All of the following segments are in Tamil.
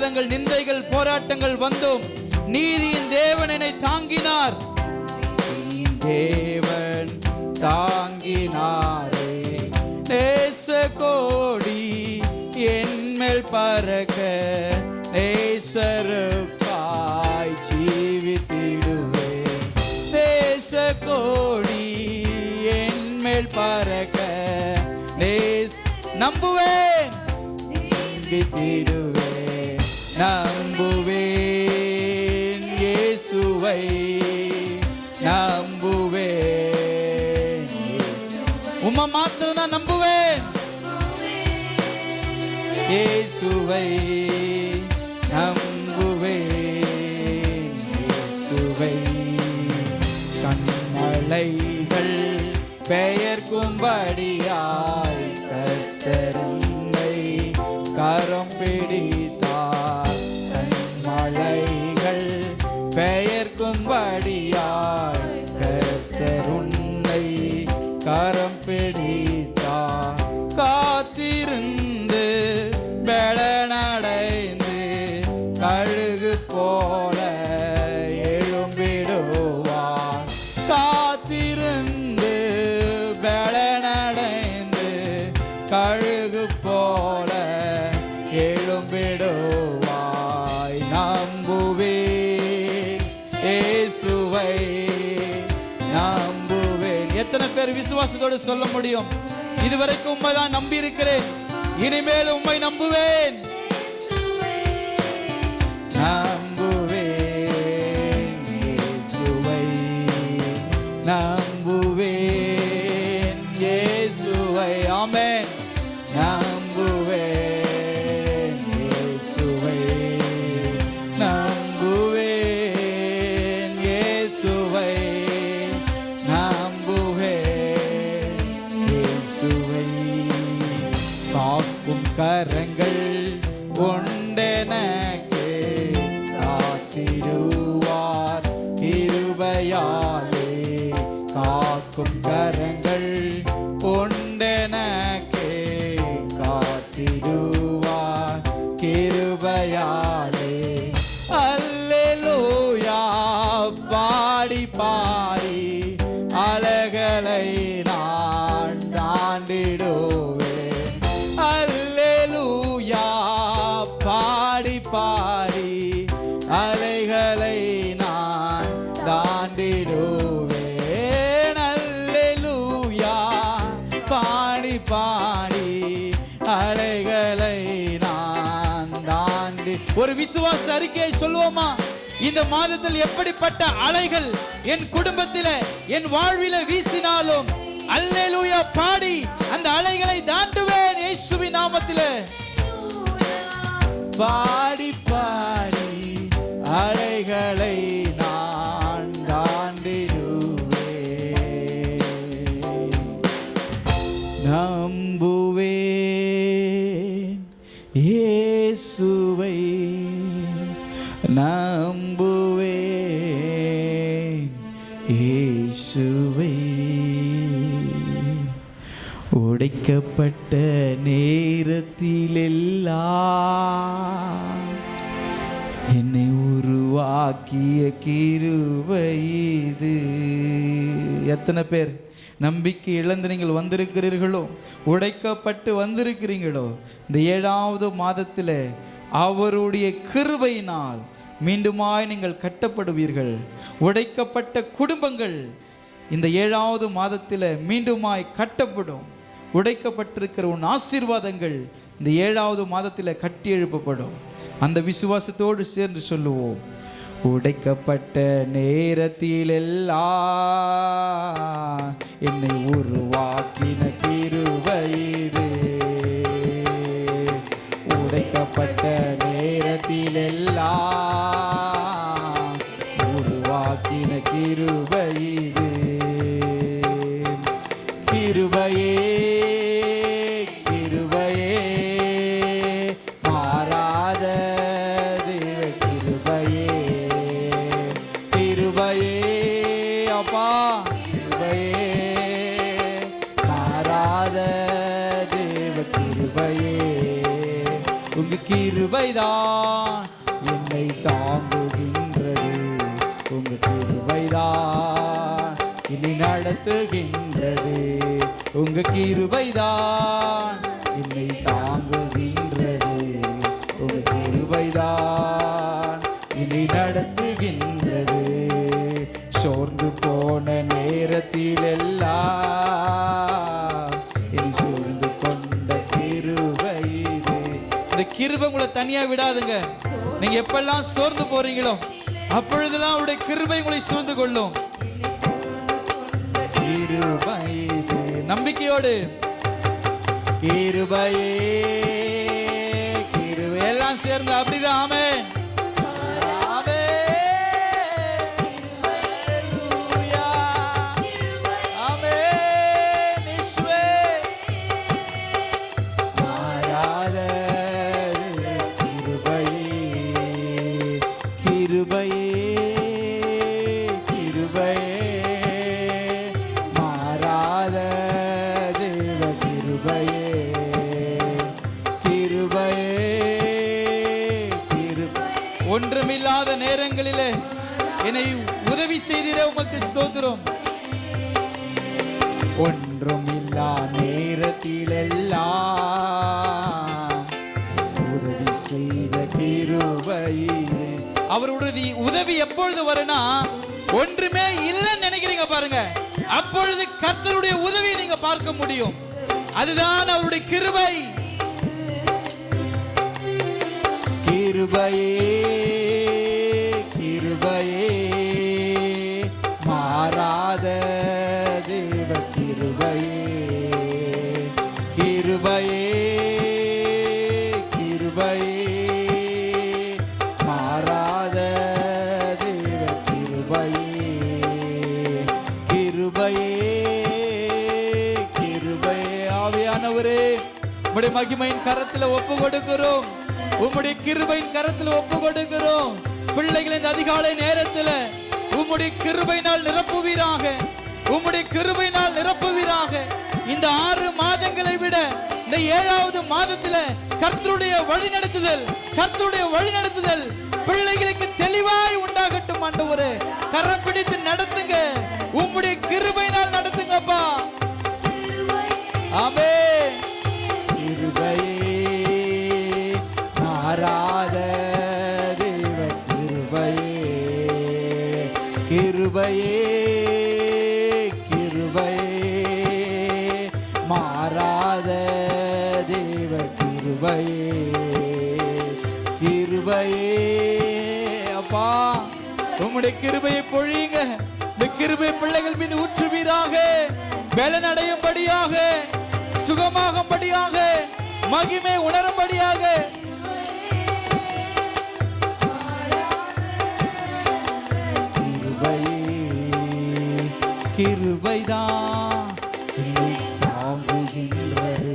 ஆசீர்வாதங்கள், நிந்தைகள், போராட்டங்கள் வந்தும் நீதியின் தேவன் என்னை தாங்கினார். தேவன் தாங்கினாரே, நேச கோடி என்மேல் பறக்க, நேசருக்காய் ஜீவித்திடுவேன். நேச கோடி என்மேல் பறக்க, நம்புவேன், ஜீவித்திடுவேன். நம்புவேன் இயேசுவை, நம்புவேன். உம்மை மாத்திரம் தான் நம்புவேன். இயேசுவை நம்புவேன், இயேசுவை. கண்மலைகள் பெயர்க்கும்படியாய் கர்த்தரை கரம் பிடித்தார். கண்மலைகள் பெயர்க்கும்படியாய் கர்த்தர் உன்னை கரம் பிடித்தார். காத்திருந்து பெலனடைந்து கழுகு போல எழும்பிடுவார். காத்திருந்து பெலனடைந்து கழுகு போல எழும்பிடுவாய். நம்புவேன் இயேசுவை, நம்புவேன். எத்தனை பேர் விசுவாசத்தோடு சொல்ல முடியும்? இதுவரைக்கும் உம்மை தான் நம்பி இருக்கிறேன், இனிமேல் உம்மை நம்புவேன். நம்புவேன் இயேசுவை, நம்புவேன் இயேசுவை. ஆமென். நம்புவேன் இயேசுவை, நம்புவேன் இயேசுவை, நம்புவேன் இயேசுவை. காக்கும் கரங்கள் உண்டெனக்கு, காத்திடுவார் கிருபையாலே. காக்கும் கரங்கள் உண்டெனக்கு, காத்திடுவார் கிருபையாலே. அல்லேலூயா பாடி பாடி அலைகளை நான் தாண்டிடுவேன். அல்லேலூயா பாடி பாடி அலைகளை நான் தாண்டிடுவேன். அல்லேலூயா பாடி பாடி அலைகளை நான் தாண்டி. ஒரு விசுவாச அறிக்கையை சொல்லுவோமா? இந்த மாதத்தில் எப்படிப்பட்ட அலைகள் என் குடும்பத்திலே, என் வாழ்விலே வீசினாலும் அல்லேலூயா பாடி அந்த அலைகளை தாண்டுவேன் இயேசுவின் நாமத்திலே. பாடி பாடி அலைகளை நான் தாண்டிடுவேன். நம்புவேன் இயேசுவை, நம்புவேன் இயேசுவை. உடைக்கப்பட்ட நேரத்திலெல்லாம் என்னை உருவாக்கிய கிருபை இது. எத்தனை பேர் நம்பிக்கை இழந்து நீங்கள் வந்திருக்கிறீர்களோ, உடைக்கப்பட்டு வந்திருக்கிறீங்களோ? இந்த 7வது மாதத்தில் அவருடைய கிருபையினால் மீண்டுமாய் நீங்கள் கட்டப்படுவீர்கள். உடைக்கப்பட்ட குடும்பங்கள் இந்த 7வது மாதத்தில் மீண்டுமாய் கட்டப்படும். உடைக்கப்பட்டிருக்கிற உன் ஆசீர்வாதங்கள் இந்த 7வது மாதத்தில் கட்டி எழுப்பப்படும். அந்த விசுவாசத்தோடு சேர்ந்து சொல்லுவோம். உடைக்கப்பட்ட நேரத்திலெல்லாம் என்னை உருவாக்கின கிருபை இது. உடைக்கப்பட்ட நேரத்திலெல்லாம் உருவாக்கின கிருபை இது. கிருபையே கிருபையே மாறாத தேவ கிருபையே. கிருபையே அப்பா, கிருபையே மாறாத தேவ கிருபையே. உங்க கிருபைதான் என்னை தாங்குகின்றது. உங்க கிருபைதான் என்னை நடத்துகின்றது. உங்க கிருபைதான் என்னை தாங்குகின்றது. உங்க கிருபைதான் என்னை நடத்துகின்றது. சோர்ந்து போன நேரத்தில் எல்லாம் என்னை சூழ்ந்து கொண்ட கிருபை இது. இந்த கிருபை உங்களை தனியா விடாதுங்க. நீங்க எப்பெல்லாம் சோர்ந்து போறீங்களோ அப்பொழுதெல்லாம் அவருடைய கிருபை உங்களை சூழ்ந்து கொள்ளும். கிருபை இது. நம்பிக்கையோடு கிருபையே கிருபை எல்லாம் சேர்ந்து அப்படிதான். ஆமென். ஒன்றுமில்லாத நேரங்களிலே என்னை உதவி செய்திட உமக்கு ஸ்தோத்திரம். ஒன்றுமில்லா நேரத்திலெல்லாம் உதவி செய்த கிருபை. அவருடைய உதவி எப்பொழுது வரும்னா ஒன்றுமே இல்லைன்னு நினைக்கிறீங்க பாருங்க, அப்பொழுது கர்த்தருடைய உதவி நீங்க பார்க்க முடியும். அதுதான் அவருடைய கிருபை. கிருபையே கிருபையே மாறாத தேவ கிருபையே. கிருபையே கிருபையே மாறாத தேவ கிருபையே. கிருபையே கிருபையே. ஆவியானவரே உம்முடைய மகிமையின் கரத்தில் ஒப்பு கொடுக்கிறோம். உம்முடைய கிருபையின் கரத்தில் ஒப்பு கொடுக்கிறோம். பிள்ளைகள் இந்த அதிகாலை நேரத்தில் உம்முடைய கிருபையினால் நிரப்புவீராக. உம்முடைய கிருபையினால் நிரப்புவீராக. இந்த 6 மாதங்களை விட இந்த 7வது மாதத்தில் கர்த்தருடைய வழிநடத்துதல் பிள்ளைகளுக்கு தெளிவாய் உண்டாகட்டும். ஆண்டவரே கரம் பிடித்து நடத்துங்க. உம்முடைய கிருபையினால் நடத்துங்கப்பா. ஆமென். கிருபையே மாறாத தேவ கிருபையே. கிருபையே கிருபையே மாறாத தேவ கிருபையே. கிருபையே அப்பா உம்முடைய கிருபையை பொழியுங்க. இந்த கிருபை பிள்ளைகள் மீது ஊற்றுவீராக. பலனடையும்படியாக, சுகமாகும்படியாக, மகிமை உணரும்படியாக. கிருபைதான் என்னை தாங்குகின்றது.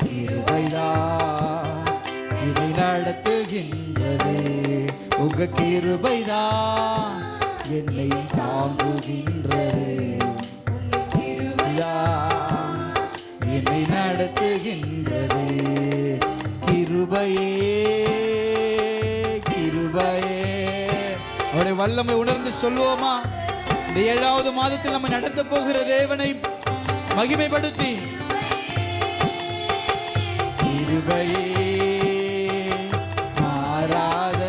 கிருபைதான் என்னை நடத்துகின்றது. உங்க கிருபைதான் என்னை தாங்குகின்றது. கிருபைதான் என்னை நடத்துகின்றது. கிருபையே கிருபையே. அவருடைய வல்லமை உணர்ந்து சொல்லுவோமா? இந்த 7வது மாதத்தில் நம்ம நடந்து போகிற தேவனை மகிமைப்படுத்தி கிருபையே மாறாத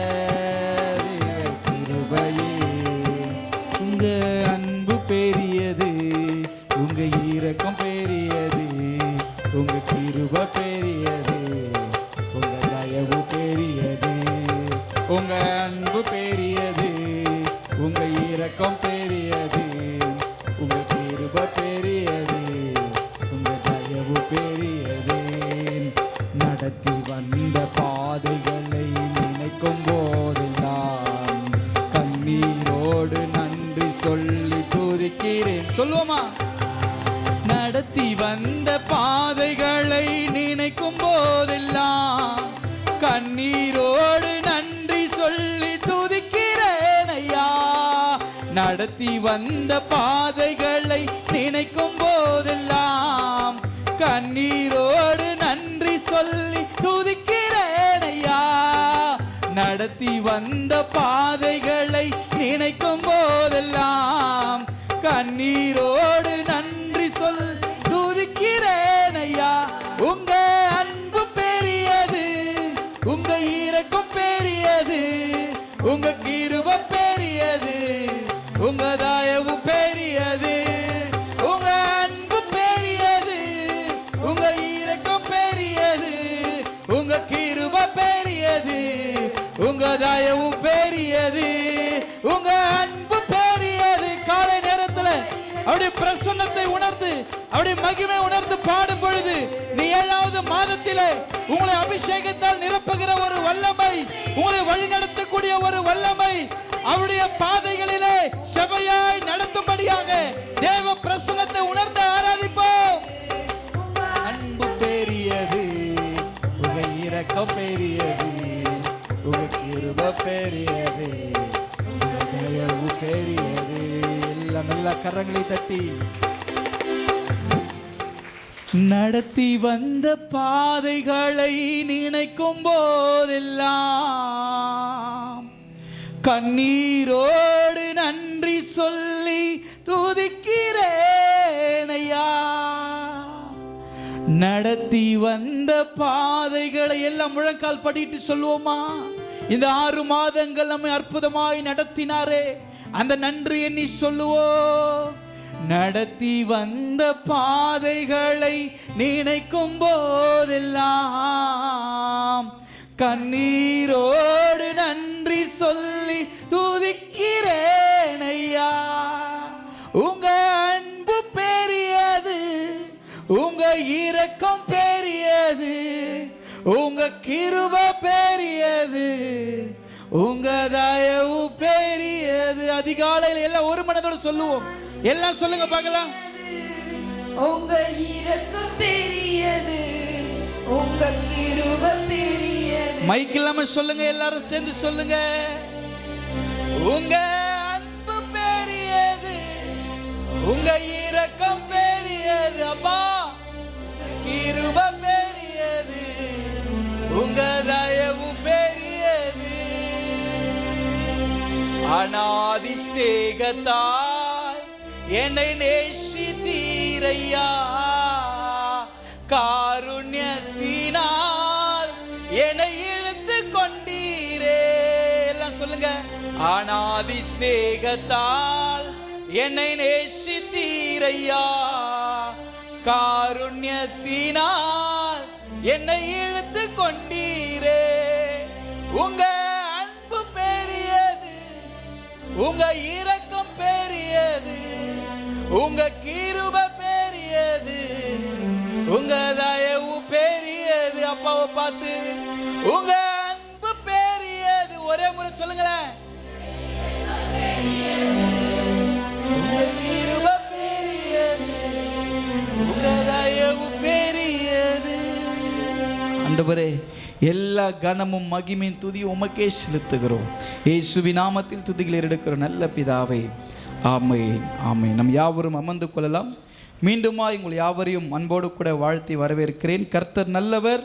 கிருபையே. உங்க அன்பு பெரியது, உங்க இரக்கம் பெரியது, உங்க கிருபை பெரியது, உங்க தயவு பெரியது. உங்க அன்பு பெரியது, உங்க இரக்கம் பெரியது, உங்க கிருபை பெரியது, உங்க தயவு பெரியது. நடத்தி வந்த பாதைகளை நினைக்கும் போதெல்லாம் கண்ணீரோடு நன்றி சொல்லி துதிக்கிறேன். சொல்லுவோமா? நடத்தி வந்த பாதைகளை நினைக்கும் போதெல்லாம் கண்ணீரோடு நன்றி சொல்லி துதிக்கிறேன் ஐயா. நடத்தி வந்த பாதைகளை நினைக்கும் போதெல்லாம் கண்ணீரோடு நன்றி சொல்லி துதிக்கிறேன். நடத்தி வந்த பாதைகளை நினைக்கும் போதெல்லாம் கண்ணீரோடு நன்றி சொல் துதிக்கிறேன் ஐயா. உங்க அன்பு பெரியது, உங்க இரக்கம் பெரியது, உங்க கிருபை பெரியது, உங்க தயவு பெரியது, உங்க அன்பு பெரியது, உங்க இரக்கம் பெரியது, உங்க கிருபை பெரியது, உங்க தயவு பெரியது, உங்க அன்பு பெரியது. காலை நேரத்தில் அவருடைய பிரசன்னத்தை உணர்ந்து அவருடைய மகிமை உணர்ந்து பாடும் பொழுது நீ 7வது மாதத்திலே உங்களை அபிஷேகத்தால் நிரப்புகிற ஒரு வல்லமை, உங்களை வழிநடத்தக்கூடிய ஒரு வல்லமை, அவருடைய பாதைகளிலே செவையாய் நடத்தும்படியாக தேவ பிரசன்னத்தை உணர்ந்து ஆராதிப்போம். அன்பு பெரியது, உங்க இரக்கம் பெரியது, உங்க கிருபை பெரியது, உங்க தயவு பெரியது. எல்லாம் நல்ல கரங்களை தட்டி நடத்தி வந்த பாதைகளை நினைக்கும் போதெல்லாம் கண்ணீரோடு நன்றி சொல்லி துதிக்கிறேன் ஐயா. நடத்தி வந்த பாதைகளை எல்லாம் முழங்கால் படிட்டு சொல்லுவோமா? இந்த 6 மாதங்கள் நம்மை அற்புதமாய் நடத்தினாரே, அந்த நன்றி எண்ணி சொல்லுவோம். நடத்தி வந்த பாதைகளை நினைக்கும் போதெல்லாம் கண்ணீரோடு நன்றி சொல்லி துதிக்கிறேன் ஐயா. உங்க அன்பு பெரியது, உங்க இரக்கம் பெரியது, உங்க கிருபை பெரியது, உங்க தயவு பெரியது. அதிகாலையில் எல்லாம் ஒரு மனதோடு சொல்லுவோம். எல்லாம் சொல்லுங்க பார்க்கலாம். உங்க இரக்கம் பெரியது, உங்க கிருபை பெரியது. மைக் இல்லாம சொல்லுங்க, எல்லாரும் சேர்ந்து சொல்லுங்க. உங்க அன்பு பெரியது, உங்க இரக்கம் பெரியது அப்பா, கிருபை பெரியது, உங்க தயவு பெரியது. அநாதி ஸ்நேகத்தால் என்னை நேசித்தீரையா, காருண்யத்தினால் என்னை இழுத்து கொண்டீரே. எல்லாம் சொல்லுங்க. அநாதி ஸ்நேகத்தால் என்னை நேசித்தீரையா, காருண்யத்தினால் என்னை இழுத்து கொண்டீரே. உங்க அன்பு பெரியது, உங்க இரக்கம் பெரியது, உங்க கிருபை பெரியது, உங்க தயவு பெரியது. அப்பாவை பார்த்து உங்க அன்பு பெரியது. ஒரே முறை சொல்லுங்களேன். உங்க கிருபை பெரியது, உங்க தயவு பெரியது. ஆண்டவரே, எல்லா கனமும் மகிமையும் துதியும் உமக்கே செலுத்துகிறோம். இயேசுவின் நாமத்தில் துதிகளை எடுக்கிறோம் நல்ல பிதாவே. ஆமென், ஆமென். நம் யாவரும் அமர்ந்து கொள்ளலாம். மீண்டுமா உங்கள் யாவரையும் அன்போடு கூட வாழ்த்தி வரவேற்கிறேன். கர்த்தர் நல்லவர்.